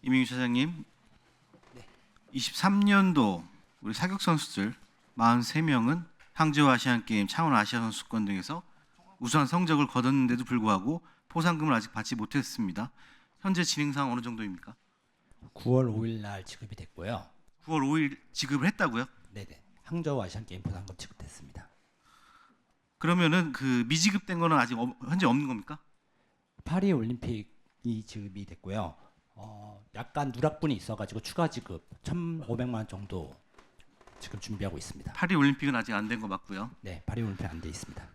이민규 차장님, 네. 23년도 우리 사격 선수들 43명은 항저우 아시안 게임, 창원 아시아 선수권 등에서 우수한 성적을 거뒀는데도 불구하고 포상금을 아직 받지 못했습니다. 현재 진행 상황 어느 정도입니까? 9월 5일 날 지급이 됐고요. 9월 5일 지급을 했다고요? 네네. 항저우 아시안 게임 포상금 지급됐습니다. 그러면은 그 미지급된 거는 아직 현재 없는 겁니까? 파리 올림픽이 지급이 됐고요. 약간 누락분이 있어가지고 추가 지급 1,500만 원 정도 지금 준비하고 있습니다. 파리 올림픽은 아직 안 된 거 맞고요. 네, 파리 올림픽 안 돼 있습니다.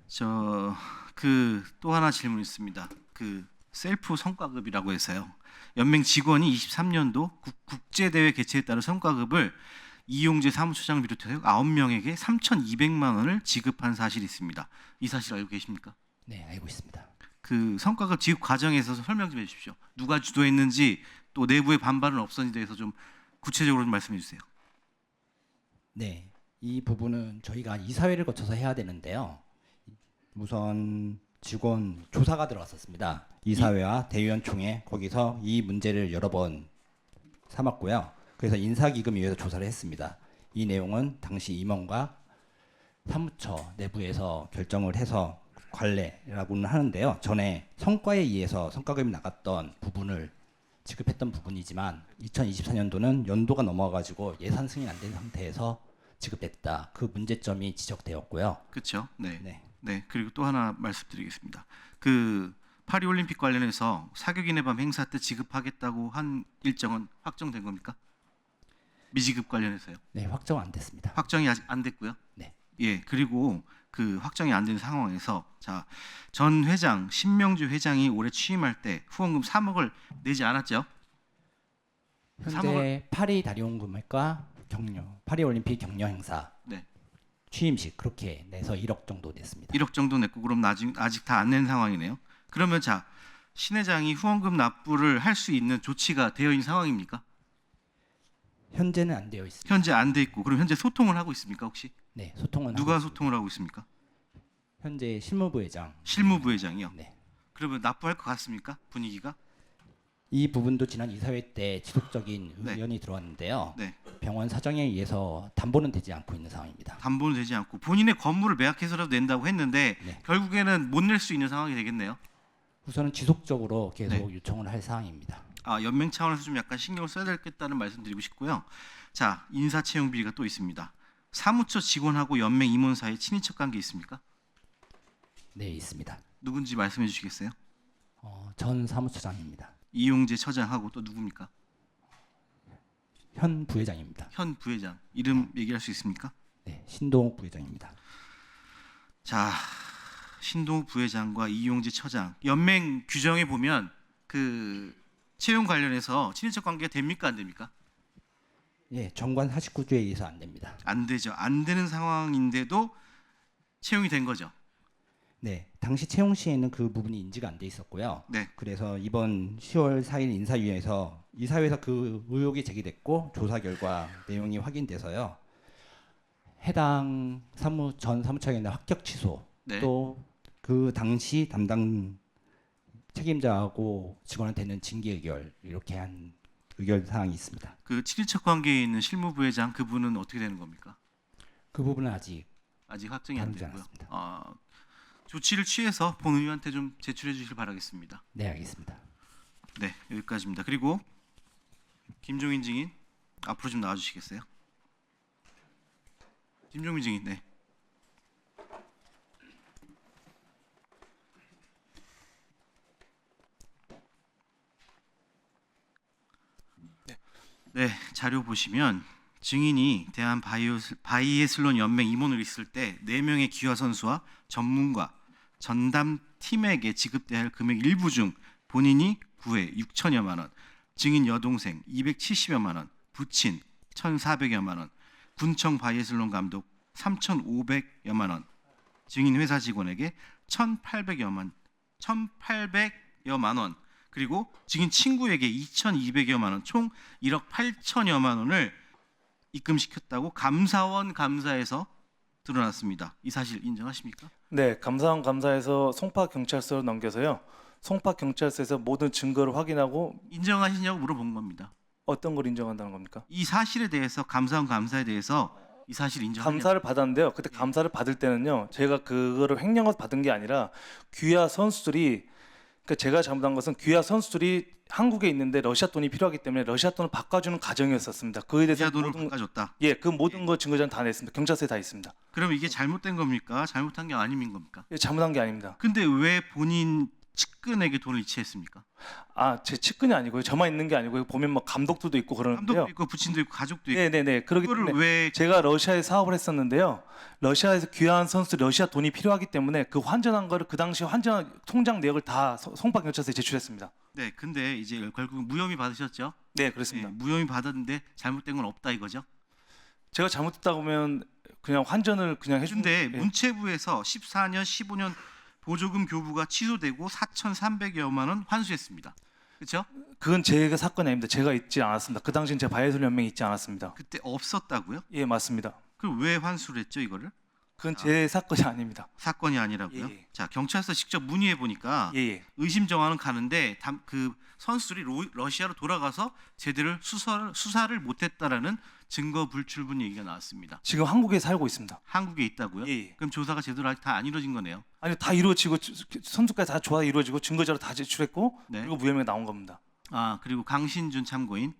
또 하나 질문 있습니다. 그 셀프 성과급이라고 해서요. 연맹 직원이 23년도 국제 대회 개최에 따른 성과급을 이용재 사무처장 비롯해서 9명에게 3,200만 원을 지급한 사실이 있습니다. 이 사실 알고 계십니까? 네, 알고 있습니다. 그 성과급 지급 과정에서 설명 좀 해주십시오. 누가 주도했는지 또 내부의 반발은 없었는지에 대해서 좀 구체적으로 좀 말씀해 주세요. 네, 이 부분은 저희가 이사회를 거쳐서 해야 되는데요. 우선 직원 조사가 들어갔었습니다. 이사회와 대의원총회 거기서 이 문제를 여러 번 삼았고요. 그래서 인사기금위에서 조사를 했습니다. 이 내용은 당시 임원과 사무처 내부에서 결정을 해서 관례라고는 하는데요. 전에 성과에 의해서 성과금이 나갔던 부분을 지급했던 부분이지만 2024년도는 연도가 넘어가지고 예산 승인 안 된 상태에서 지급됐다. 그 문제점이 지적되었고요. 그렇죠. 네. 네. 네. 그리고 또 하나 말씀드리겠습니다. 그 파리 올림픽 관련해서 사격인의 밤 행사 때 지급하겠다고 한 일정은 확정된 겁니까? 미지급 관련해서요. 네, 확정 안 됐습니다. 확정이 아직 안 됐고요. 네. 예. 그리고 그 확정이 안 된 상황에서 전 회장 신명주 회장이 올해 취임할 때 후원금 3억을 내지 않았죠? 현재 파리 다리옹금과 파리 올림픽 격려 행사 네. 취임식 그렇게 내서 1억 정도 냈습니다. 1억 정도 냈고 그럼 아직 다 안 낸 상황이네요. 그러면 신 회장이 후원금 납부를 할 수 있는 조치가 되어 있는 상황입니까? 현재는 안 되어 있습니다. 현재 안 돼 있고 그럼 현재 소통을 하고 있습니까 혹시? 네, 소통은 누가 하고 있습니다. 소통을 하고 있습니까? 현재 실무부회장. 실무부회장이요. 네. 그러면 납부할 것 같습니까? 분위기가? 이 부분도 지난 이사회 때 지속적인 네. 의견이 들어왔는데요. 네. 병원 사정에 의해서 담보는 되지 않고 있는 상황입니다. 담보는 되지 않고 본인의 건물을 매각해서라도 낸다고 했는데 네. 결국에는 못 낼 수 있는 상황이 되겠네요. 우선은 지속적으로 계속 네. 요청을 할 사항입니다. 연맹 차원에서 좀 약간 신경을 써야 되겠다는 말씀드리고 싶고요. 인사 채용 비리가 또 있습니다. 사무처 직원하고 연맹 임원 사이에 친인척 관계 있습니까? 네, 있습니다. 누군지 말씀해 주시겠어요? 전 사무처장입니다. 이용재 처장하고 또 누굽니까? 현 부회장입니다. 현 부회장 이름 얘기할 수 있습니까? 네, 신동욱 부회장입니다. 신동욱 부회장과 이용재 처장 연맹 규정에 보면 그 채용 관련해서 친인척 관계가 됩니까 안 됩니까? 예, 정관 49조에 의해서 안 됩니다. 안 되죠. 안 되는 상황인데도 채용이 된 거죠. 네, 당시 채용 시에는 그 부분이 인지가 안 돼 있었고요. 네. 그래서 이번 10월 4일 인사위에서 이사회에서 그 의혹이 제기됐고 조사 결과 내용이 확인돼서요. 해당 전 사무처장의 합격 취소 네. 또 그 당시 담당 책임자하고 직원한테는 징계 의결 이렇게 한 의결 사항이 있습니다. 그 친인척 관계에 있는 실무부회장 그분은 어떻게 되는 겁니까? 그 부분은 아직 확정이 안 다루지 됐고요. 않았습니다. 조치를 취해서 본의원한테 좀 제출해 주시길 바라겠습니다. 네, 알겠습니다. 네, 여기까지입니다. 그리고 김종인 증인 앞으로 좀 나와 주시겠어요? 김종인 증인. 네. 네, 자료 보시면 증인이 대한 바이애슬론 연맹 임원으로 있을 때 4명의 기화 선수와 전문가, 전담 팀에게 지급돼야 할 금액 일부 중 본인이 구회 6천여만 원, 증인 여동생 270여만 원, 부친 1,400여만 원, 군청 바이애슬론 감독 3,500여만 원, 증인 회사 직원에게 1,800여만 원, 그리고 증인 친구에게 2,200여만 원, 총 1억 8천여만 원을 입금시켰다고 감사원 감사에서 드러났습니다. 이 사실 인정하십니까? 네, 감사원 감사에서 송파 경찰서로 넘겨서요. 송파 경찰서에서 모든 증거를 확인하고 인정하시냐고 물어본 겁니다. 어떤 걸 인정한다는 겁니까? 이 사실에 대해서 감사원 감사에 대해서 이 사실 인정하냐? 감사를 받았는데요. 그때 감사를 받을 때는요. 제가 그거를 횡령해서 받은 게 아니라 귀하 선수들이, 그러니까 제가 잘못한 것은 귀하 선수들이 한국에 있는데 러시아 돈이 필요하기 때문에 러시아 돈을 바꿔주는 과정이었었습니다. 그에 대해서 러시아 돈을 모든, 바꿔줬다. 예, 그 모든 거 증거자는 다 냈습니다. 경찰서에 다 있습니다. 그럼 이게 잘못된 겁니까? 잘못한 게 아닌 겁니까? 예, 잘못한 게 아닙니다. 근데 왜 본인 측근에게 돈을 이체했습니까? 아, 제 측근이 아니고요. 저만 있는 게 아니고요. 보면 뭐 감독들도 있고 그러는데요. 감독도 있고 부친도 있고 가족도 있고 네네네. 그렇기 그거를 때문에 왜 제가 러시아에 사업을 했었는데요. 러시아에서 귀화한 선수 러시아 돈이 필요하기 때문에 그 환전한 거를 그 당시 환전 통장 내역을 다 송파 경찰서에 제출했습니다. 네, 근데 이제 결국 무혐의 받으셨죠? 네, 그렇습니다. 네, 무혐의 받았는데 잘못된 건 없다 이거죠? 제가 잘못했다고 하면 그냥 환전을 그냥 해준. 근데 예. 문체부에서 14년, 15년 보조금 교부가 취소되고 4,300여만 원 환수했습니다. 그렇죠? 그건 제가 사건이 아닙니다. 제가 있지 않았습니다. 그 당시엔 제가 바이애슬 연맹에 있지 않았습니다. 그때 없었다고요? 예, 맞습니다. 그럼 왜 환수를 했죠 이거를? 그건 제 사건이 아닙니다. 사건이 아니라고요? 예, 예. 자, 경찰서 직접 문의해 보니까 예, 예. 의심 정황은 가는데 그 선수들이 러시아로 돌아가서 제대로 수사를 못했다라는 증거 불출분 얘기가 나왔습니다. 지금 한국에 살고 있습니다. 한국에 있다고요? 예, 예. 그럼 조사가 제대로 아직 다 안 이루어진 거네요. 아니 다 이루어지고 선수까지 다 조사 이루어지고 증거자료 다 제출했고 네. 그리고 무혐의가 나온 겁니다. 아, 그리고 강신준 참고인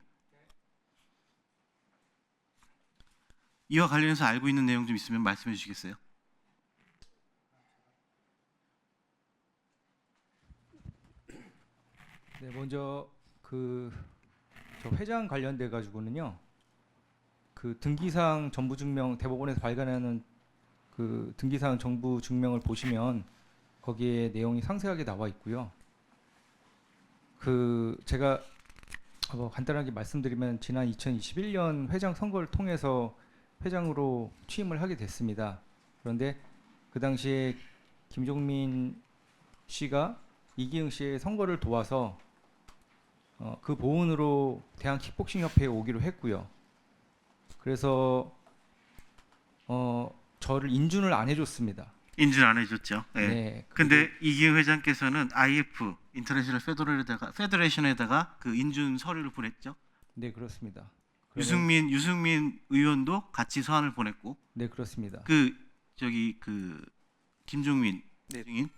이와 관련해서 알고 있는 내용 좀 있으면 말씀해 주시겠어요? 네, 먼저 저 회장 관련돼 가지고는요. 그 등기사항 전부 증명 대법원에서 발간하는 그 등기사항 정부 증명을 보시면 거기에 내용이 상세하게 나와 있고요. 그 제가 간단하게 말씀드리면 지난 2021년 회장 선거를 통해서 회장으로 취임을 하게 됐습니다. 그런데 그 당시에 김종민 씨가 이기흥 씨의 선거를 도와서 그 보훈으로 대한 킥복싱 협회에 오기로 했고요. 그래서 저를 인준을 안 해줬습니다. 인준 안 해줬죠. 네. 네. 근데 이기흥 회장께서는 IF 인터내셔널 페더레이션에다가 그 인준 서류를 보냈죠. 네, 그렇습니다. 유승민 의원도 같이 서한을 보냈고 네, 그렇습니다. 그 김종민 네. 증인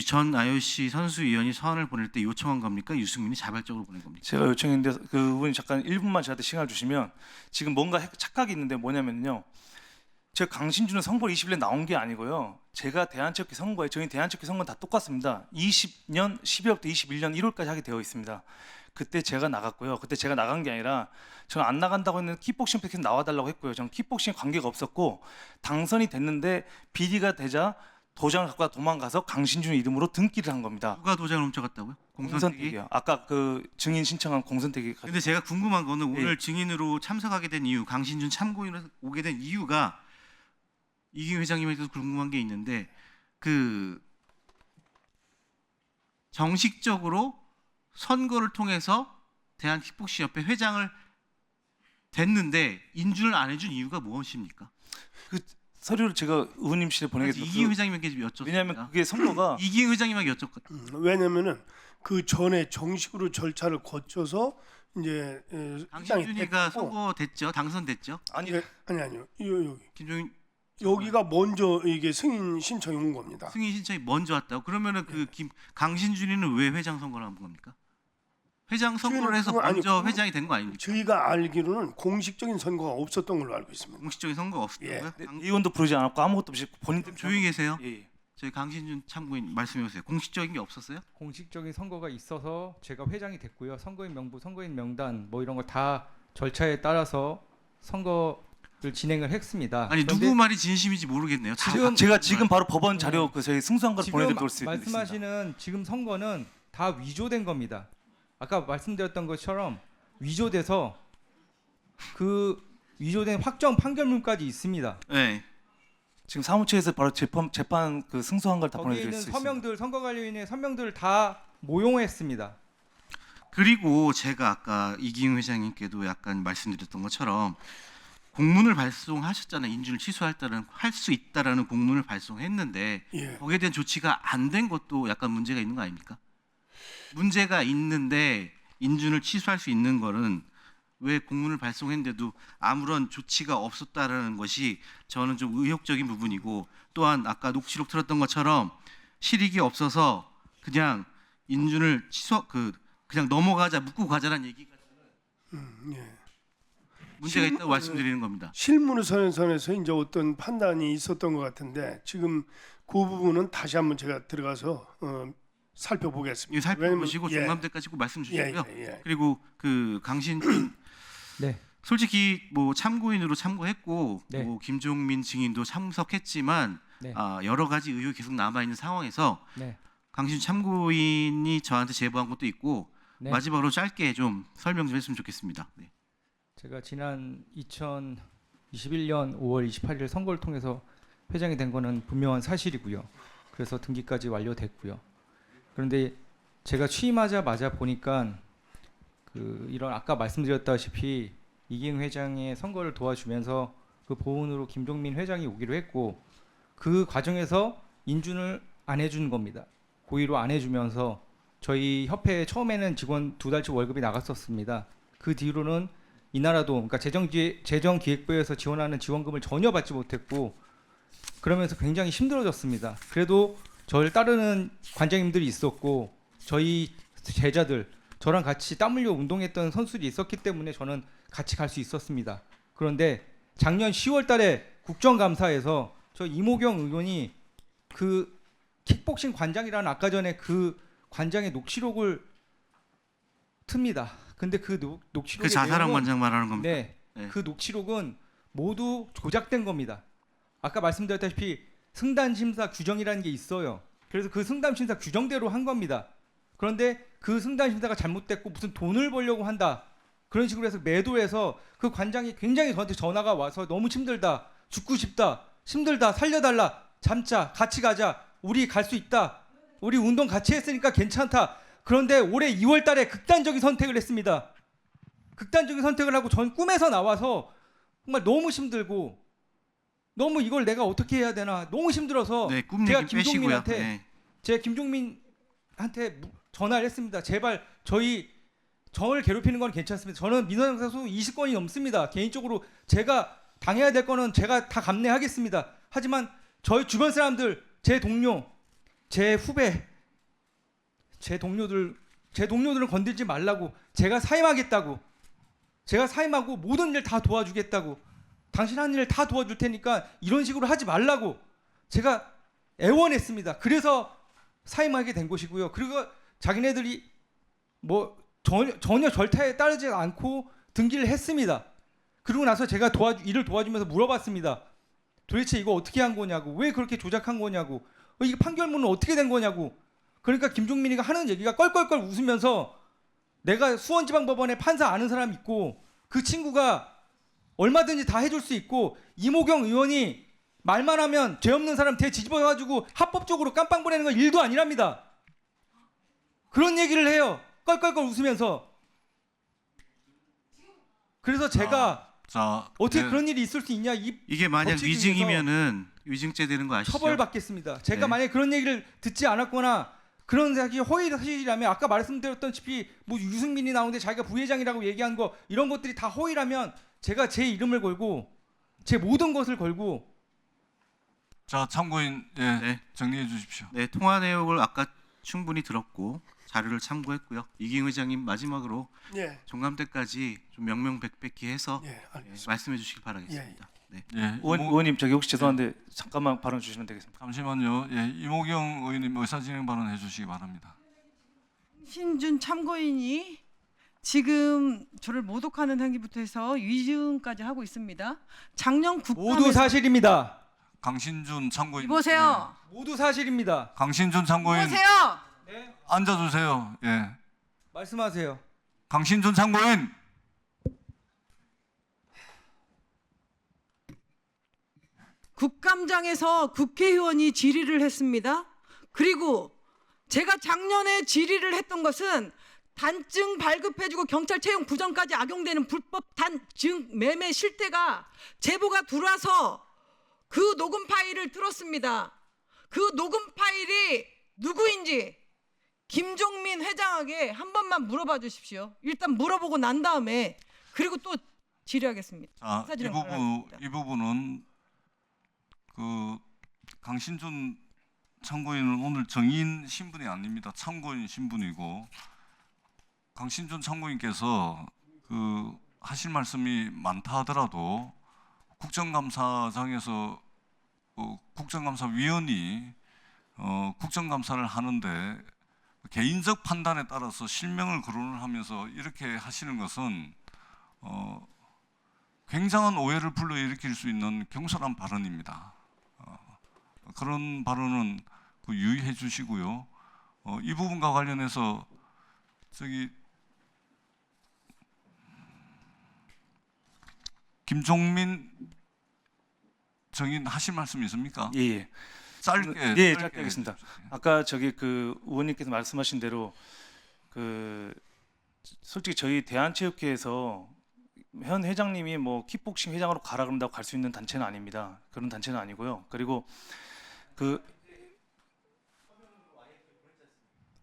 전 IOC 선수위원이 서한을 보낼 때 요청한 겁니까? 유승민이 자발적으로 보낸 겁니까? 제가 요청했는데 그분이 잠깐 1분만 저한테 시간을 주시면 지금 뭔가 착각이 있는데 뭐냐면요. 제가 강신준은 선거 21년 나온 게 아니고요. 제가 대한체육회 선거에 저희 대한체육회 선거는 다 똑같습니다. 20년 12월부터 21년 1월까지 하게 되어 있습니다. 그때 제가 나갔고요. 그때 제가 나간 게 아니라 저는 안 나간다고 했는데 킥복싱 패키지 나와달라고 했고요. 저는 킥복싱에 관계가 없었고 당선이 됐는데 비리가 되자 도장을 갖고 도망가서 강신준 이름으로 등기를 한 겁니다. 누가 도장을 훔쳐갔다고요? 공선택이? 공선택이요. 아까 그 증인 신청한 공선택이. 근데 제가 궁금한 거는 오늘 예. 증인으로 참석하게 된 이유, 강신준 참고인으로 오게 된 이유가 이기흥 회장님에게도 궁금한 게 있는데 그 정식적으로 선거를 통해서 대한킥복싱협회 회장을 됐는데 인준을 안 해준 이유가 무엇입니까? 그 서류를 제가 의원님실에 보내게 그래서 이기흥 회장님에게 여쭙습니다. 왜냐하면 그게 선거가 이기흥 회장님에게 여쭙거든요. 왜냐면은 그 전에 정식으로 절차를 거쳐서 이제 회장이 강신준이가 됐고, 선거됐죠, 당선됐죠. 아니 아니요 여기 김종인 여기가 먼저 이게 승인 신청이 온 겁니다. 승인 신청이 먼저 왔다고. 그러면은 그 강신준이는 왜 회장 선거를 한 겁니까? 회장 선거를 해서 그건 먼저 아니고, 회장이 된 거 아닙니까? 저희가 알기로는 공식적인 선거가 없었던 걸로 알고 있습니다. 공식적인 선거가 없었다고요? 네, 의원도 부르지 않았고 아무것도 없이 본인들 조용히 계세요. 예, 예. 저희 강신준 참고인 말씀해 보세요. 공식적인 게 없었어요? 공식적인 선거가 있어서 제가 회장이 됐고요. 선거인 명부, 선거인 명단 뭐 이런 거 다 절차에 따라서 선거를 진행을 했습니다. 아니 그런데 누구 말이 진심인지 모르겠네요. 제가 지금 바로 법원 자료 그 저희 승소한 걸 지금 보내드릴 수 있습니다. 말씀하시는 지금 선거는 다 위조된 겁니다. 아까 말씀드렸던 것처럼 위조돼서 그 위조된 확정 판결문까지 있습니다. 네. 지금 사무처에서 바로 재판 그 승소한 걸 다 거기에 보내드릴 있는 수 있습니다. 서명들 선거관리위원회 서명들을 다 모용했습니다. 그리고 제가 아까 이기흥 회장님께도 약간 말씀드렸던 것처럼 공문을 발송하셨잖아요. 인준을 할 수 있다라는 공문을 발송했는데 예. 거기에 대한 조치가 안 된 것도 약간 문제가 있는 거 아닙니까? 문제가 있는데 인준을 취소할 수 있는 거는 왜 공문을 발송했는데도 아무런 조치가 없었다라는 것이 저는 좀 의혹적인 부분이고, 또한 아까 녹취록 들었던 것처럼 실익이 없어서 그냥 인준을 그냥 넘어가자, 묻고 가자라는 얘기가 예. 문제가 있다고 말씀드리는 겁니다. 실무선에서 이제 어떤 판단이 있었던 것 같은데 지금 그 부분은 다시 한번 제가 들어가서 살펴보겠습니다. 이거 살펴보시고 왜냐면, 종감대까지 꼭 말씀 주시고요. 예. 그리고 그 강신준 네. 솔직히 뭐 참고인으로 참고했고 네. 뭐 김종민 증인도 참석했지만 네. 여러 가지 의혹이 계속 남아 있는 상황에서 네. 강신준 참고인이 저한테 제보한 것도 있고 네. 마지막으로 짧게 좀 설명 좀 했으면 좋겠습니다. 네. 제가 지난 2021년 5월 28일 선거를 통해서 회장이 된 거는 분명한 사실이고요. 그래서 등기까지 완료됐고요. 그런데 제가 취임하자마자 보니까 이런 아까 말씀드렸다시피 이기흥 회장의 선거를 도와주면서 그 보훈으로 김종민 회장이 오기로 했고, 그 과정에서 인준을 안 해준 겁니다. 고의로 안 해주면서 저희 협회에 처음에는 직원 2달치 월급이 나갔었습니다. 그 뒤로는 이나라도, 그러니까 재정기획부에서 지원하는 지원금을 전혀 받지 못했고, 그러면서 굉장히 힘들어졌습니다. 그래도 저를 따르는 관장님들이 있었고, 저희 제자들, 저랑 같이 땀 흘려 운동했던 선수들이 있었기 때문에 저는 같이 갈 수 있었습니다. 그런데 작년 10월 달에 국정감사에서 저 이모경 의원이 그 킥복싱 관장이라는 아까 전에 그 관장의 녹취록을 틉니다. 근데 그 녹취록의 그 자살한 내용은, 관장 말하는 겁니다. 네, 네. 그 녹취록은 모두 조작된 겁니다. 아까 말씀드렸다시피 승단심사 규정이라는 게 있어요. 그래서 그 승단심사 규정대로 한 겁니다. 그런데 그 승단심사가 잘못됐고 무슨 돈을 벌려고 한다, 그런 식으로 해서 매도해서 그 관장이 굉장히 저한테 전화가 와서 너무 힘들다, 죽고 싶다, 힘들다, 살려달라, 잠자, 같이 가자, 우리 갈 수 있다, 우리 운동 같이 했으니까 괜찮다. 그런데 올해 2월 달에 극단적인 선택을 했습니다. 극단적인 선택을 하고 전 꿈에서 나와서 정말 너무 힘들고, 너무 이걸 내가 어떻게 해야 되나 너무 힘들어서 네, 꿈 제가 얘기 빼시고요. 김종민한테 네. 제가 김종민한테 전화를 했습니다. 제발 저를 괴롭히는 건 괜찮습니다. 저는 민원상소 20건이 넘습니다. 개인적으로 제가 당해야 될 거는 제가 다 감내하겠습니다. 하지만 저희 주변 사람들, 제 동료, 제 후배, 제 동료들을 건들지 말라고, 제가 사임하겠다고, 제가 사임하고 모든 일 다 도와주겠다고, 당신 한 일 다 도와줄 테니까 이런 식으로 하지 말라고 제가 애원했습니다. 그래서 사임하게 된 것이고요. 그리고 자기네들이 뭐 전혀 절차에 따르지 않고 등기를 했습니다. 그리고 나서 제가 일을 도와주면서 물어봤습니다. 도대체 이거 어떻게 한 거냐고, 왜 그렇게 조작한 거냐고, 이게 판결문은 어떻게 된 거냐고. 그러니까 김종민이가 하는 얘기가 껄껄껄 웃으면서, 내가 수원지방법원에 판사 아는 사람 있고 그 친구가 얼마든지 다 해줄 수 있고, 이모경 의원이 말만 하면 죄 없는 사람 대 뒤집어가지고 합법적으로 깜빵 보내는 건 일도 아니랍니다. 그런 얘기를 해요. 껄껄껄 웃으면서. 그래서 제가 어떻게 네. 그런 일이 있을 수 있냐, 이게 만약 법칙 중에서 위증이면은 위증죄 되는 거 아시죠? 처벌받겠습니다. 제가 네. 만약에 그런 얘기를 듣지 않았거나 그런 생각이 허위 사실이라면, 아까 말씀드렸다시피 뭐 유승민이 나오는데 자기가 부회장이라고 얘기한 거, 이런 것들이 다 허위라면 제가 제 이름을 걸고 제 모든 것을 걸고. 자, 참고인 네. 정리해 주십시오. 네, 통화 내용을 아까 충분히 들었고 자료를 참고했고요. 이기흥 회장님 마지막으로 예. 종감대까지 좀 명명백백히 해서 예, 알겠습니다. 말씀해 주시기 바라겠습니다. 네. 예, 의원님 저기 혹시 죄송한데 잠깐만 발언 주시면 되겠습니다. 잠시만요. 예, 이모경 의원님 의사진행 발언해 주시기 바랍니다. 신준 참고인이 지금 저를 모독하는 행위부터 해서 위증까지 하고 있습니다. 작년 국감에서 모두 사실입니다. 강신준 참고인. 이보세요. 모두 사실입니다. 강신준 참고인 이보세요. 네, 앉아 주세요. 예. 말씀하세요. 강신준 참고인. 국감장에서 국회의원이 질의를 했습니다. 그리고 제가 작년에 질의를 했던 것은 단증 발급해주고 경찰 채용 부정까지 악용되는 불법 단증 매매 실태가 제보가 들어와서 그 녹음 파일을 들었습니다. 그 녹음 파일이 누구인지 김종민 회장에게 한 번만 물어봐 주십시오. 일단 물어보고 난 다음에 그리고 또 질의하겠습니다. 자, 사진을 이 부분은 그 강신준 참고인은 오늘 정인 신분이 아닙니다. 참고인 신분이고 강신준 참고인께서 그 하실 말씀이 많다 하더라도 국정감사장에서 국정감사위원이 국정감사를 하는데 개인적 판단에 따라서 실명을 거론을 하면서 이렇게 하시는 것은 굉장한 오해를 불러일으킬 수 있는 경솔한 발언입니다. 그런 발언은 유의해 주시고요. 이 부분과 관련해서 김종민 정인 하실 말씀 있습니까? 예. 짧게. 예, 짧게 하겠습니다. 아까 그 의원님께서 말씀하신 대로 솔직히 저희 대한체육회에서 현 회장님이 뭐 킥복싱 회장으로 가라 그런다고 갈 수 있는 단체는 아닙니다. 그런 단체는 아니고요. 그리고 그러니까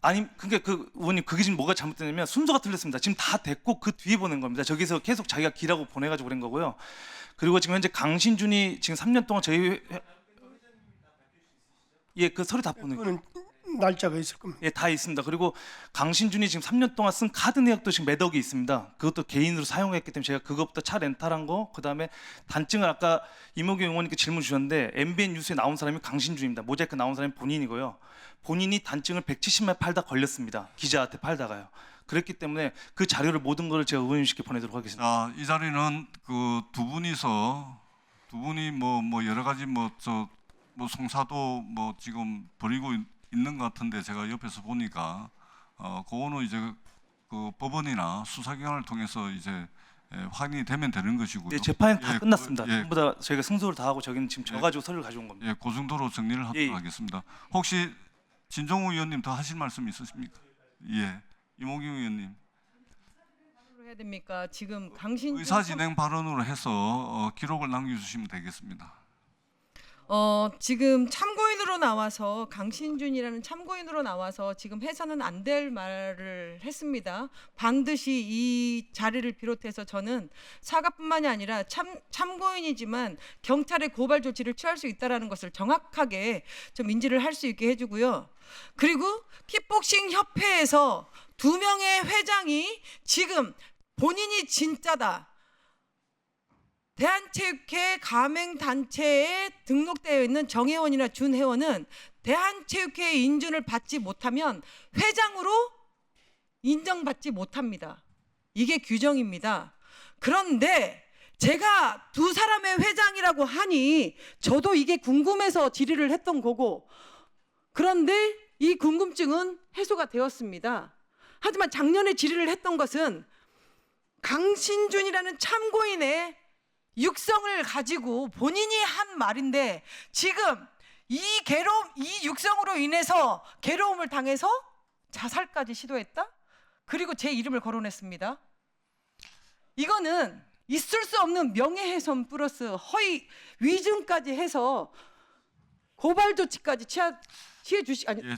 의원님 그게 지금 뭐가 잘못됐냐면 순서가 틀렸습니다. 지금 다 됐고 그 뒤에 보낸 겁니다. 저기서 계속 자기가 기라고 보내가지고 그런 거고요. 그리고 지금 현재 강신준이 지금 3년 동안 저희 그 서류 다 보내. 그거는 날짜가 있을 겁니다. 예, 다 있습니다. 그리고 강신준이 지금 3년 동안 쓴 카드 내역도 지금 몇 억이 있습니다. 그것도 개인으로 사용했기 때문에 제가 그것부터 차 렌탈한 거, 그다음에 단증을 아까 이모경 의원님께 질문 주셨는데 MBN 뉴스에 나온 사람이 강신준입니다. 모자이크 나온 사람이 본인이고요. 본인이 단증을 170만 팔다 걸렸습니다. 기자한테 팔다가요. 그랬기 때문에 그 자료를 모든 걸 제가 의원님께 보내도록 하겠습니다. 이 자리는 그 두 분이 뭐 여러 가지 송사도 지금 벌이고 있는 것 같은데 제가 옆에서 보니까 그거는 이제 그 법원이나 수사기관을 통해서 이제 확인이 되면 되는 것이고요. 예, 재판이 다 끝났습니다. 예, 전부 다 저희가 승소를 다 하고 저기는 지금 져가지고 서류를 가져온 겁니다. 예, 그 정도로 정리를 하도록 예. 하겠습니다. 혹시 진종우 의원님 더 하실 말씀 있으십니까? 예, 이모경 의원님. 해야 됩니까? 지금 강신준 의사진행 발언으로 해서 기록을 남겨주시면 되겠습니다. 지금 참고인으로 나와서 강신준이라는 참고인으로 나와서 지금 해서는 안 될 말을 했습니다. 반드시 이 자리를 비롯해서 저는 사과뿐만이 아니라 참고인이지만 경찰의 고발 조치를 취할 수 있다라는 것을 정확하게 좀 인지를 할 수 있게 해주고요. 그리고 킥복싱 협회에서 2명의 회장이 지금 본인이 진짜다. 대한체육회 가맹단체에 등록되어 있는 정회원이나 준회원은 대한체육회의 인준을 받지 못하면 회장으로 인정받지 못합니다. 이게 규정입니다. 그런데 제가 두 사람의 회장이라고 하니 저도 이게 궁금해서 질의를 했던 거고, 그런데 이 궁금증은 해소가 되었습니다. 하지만 작년에 질의를 했던 것은 강신준이라는 참고인의 육성을 가지고 본인이 한 말인데 지금 이 육성으로 인해서 괴로움을 당해서 자살까지 시도했다? 그리고 제 이름을 거론했습니다. 이거는 있을 수 없는 명예훼손 플러스 허위 위증까지 해서 고발 조치까지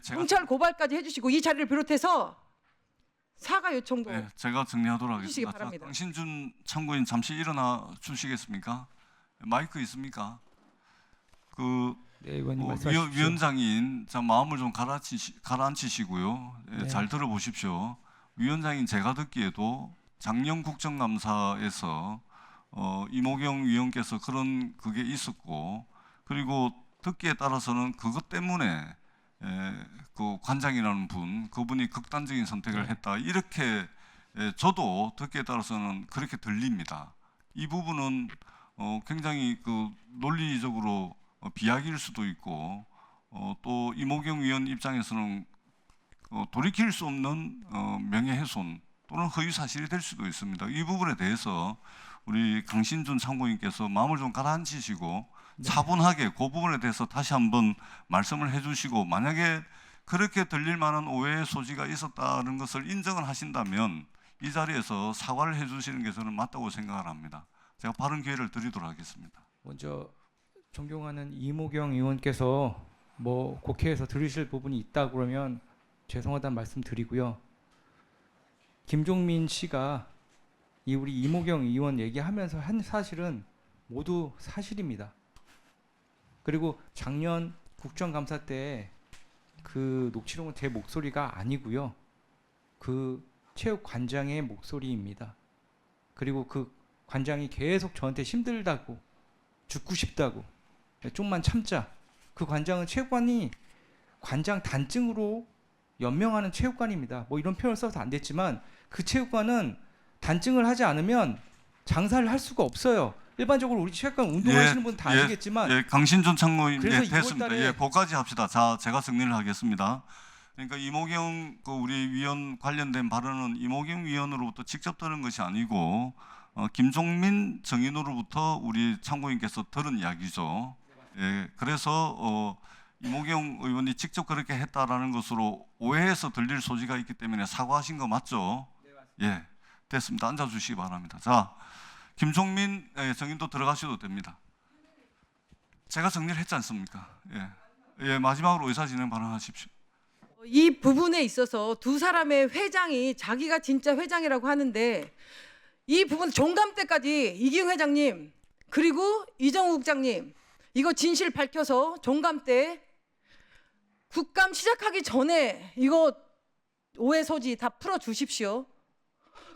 경찰 고발까지 해주시고 이 자리를 비롯해서 사과 요청도 제가 정리하도록 해주시기 하겠습니다. 바랍니다. 강신준 참고인 잠시 일어나 주시겠습니까? 마이크 있습니까? 네, 의원님 말씀하십시오. 위원장인 마음을 좀 가라앉히시고요. 네. 잘 들어보십시오. 위원장인 제가 듣기에도 작년 국정감사에서 이모경 위원께서 그런 그게 있었고, 그리고 듣기에 따라서는 그것 때문에 그 관장이라는 그분이 극단적인 선택을 했다, 이렇게 저도 듣기에 따라서는 그렇게 들립니다. 이 부분은 굉장히 논리적으로 비약일 수도 있고, 또 이모경 위원 입장에서는 돌이킬 수 없는 명예훼손 또는 허위 사실이 될 수도 있습니다. 이 부분에 대해서 우리 강신준 참고인께서 마음을 좀 가라앉히시고 차분하게 그 부분에 대해서 다시 한번 말씀을 해주시고, 만약에 그렇게 들릴 만한 오해의 소지가 있었다는 것을 인정을 하신다면 이 자리에서 사과를 해주시는 게 저는 맞다고 생각을 합니다. 제가 바른 기회를 드리도록 하겠습니다. 먼저 존경하는 이모경 의원께서 뭐 국회에서 들으실 부분이 있다 그러면 죄송하다는 말씀 드리고요. 김종민 씨가 이 우리 이모경 의원 얘기하면서 한 사실은 모두 사실입니다. 그리고 작년 국정감사 때 그 녹취록은 제 목소리가 아니고요. 그 체육관장의 목소리입니다. 그리고 그 관장이 계속 저한테 힘들다고, 죽고 싶다고, 좀만 참자. 그 관장은 체육관이 관장 단증으로 연명하는 체육관입니다. 뭐 이런 표현을 써서 안 됐지만 그 체육관은 단증을 하지 않으면 장사를 할 수가 없어요. 일반적으로 우리 체육관 운동하시는 분 다 아시겠지만 예, 강신준 참고인 그래서 됐습니다. 2월 달에 예, 거기까지 합시다. 자, 제가 정리를 하겠습니다. 그러니까 이모경 우리 위원 관련된 발언은 이모경 위원으로부터 직접 들은 것이 아니고 김종민 정인으로부터 우리 참고인께서 들은 이야기죠. 예, 그래서 이모경 의원이 직접 그렇게 했다라는 것으로 오해해서 들릴 소지가 있기 때문에 사과하신 거 맞죠? 예, 됐습니다. 앉아주시기 바랍니다. 자, 김종민 정인도 들어가셔도 됩니다. 제가 정리를 했지 않습니까? 예, 예, 마지막으로 의사진행 발언하십시오. 이 부분에 있어서 두 사람의 회장이 자기가 진짜 회장이라고 하는데 이 부분 종감 때까지 이기용 회장님 그리고 이정우 국장님 이거 진실 밝혀서 종감 때 국감 시작하기 전에 이거 오해 소지 다 풀어 주십시오.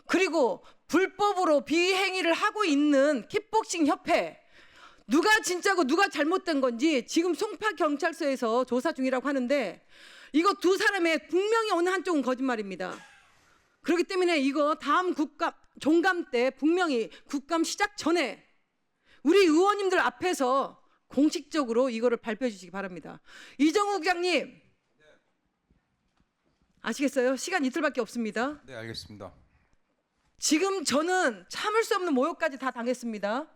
그리고 불법으로 비행위를 하고 있는 킥복싱 협회 누가 진짜고 누가 잘못된 건지 지금 송파 경찰서에서 조사 중이라고 하는데 이거 두 사람의 분명히 어느 한쪽은 거짓말입니다. 그렇기 때문에 이거 다음 국감 종감 때 분명히 국감 시작 전에 우리 의원님들 앞에서 공식적으로 이거를 발표해 주시기 바랍니다. 이정우 국장님 아시겠어요? 시간 이틀밖에 없습니다. 네, 알겠습니다. 지금 저는 참을 수 없는 모욕까지 다 당했습니다.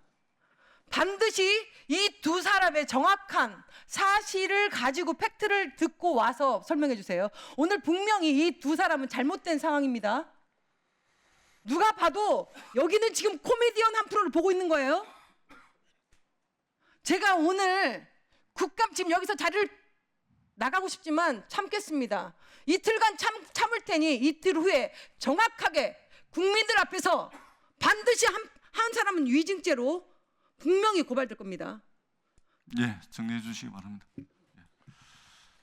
반드시 이 두 사람의 정확한 사실을 가지고 팩트를 듣고 와서 설명해 주세요. 오늘 분명히 이 두 사람은 잘못된 상황입니다. 누가 봐도 여기는 지금 코미디언 한 프로를 보고 있는 거예요. 제가 오늘 국감 지금 여기서 자리를 나가고 싶지만 참겠습니다. 이틀간 참을 테니 이틀 후에 정확하게 국민들 앞에서 반드시 한 사람은 위증죄로 분명히 고발될 겁니다. 예, 정리해 주시기 바랍니다.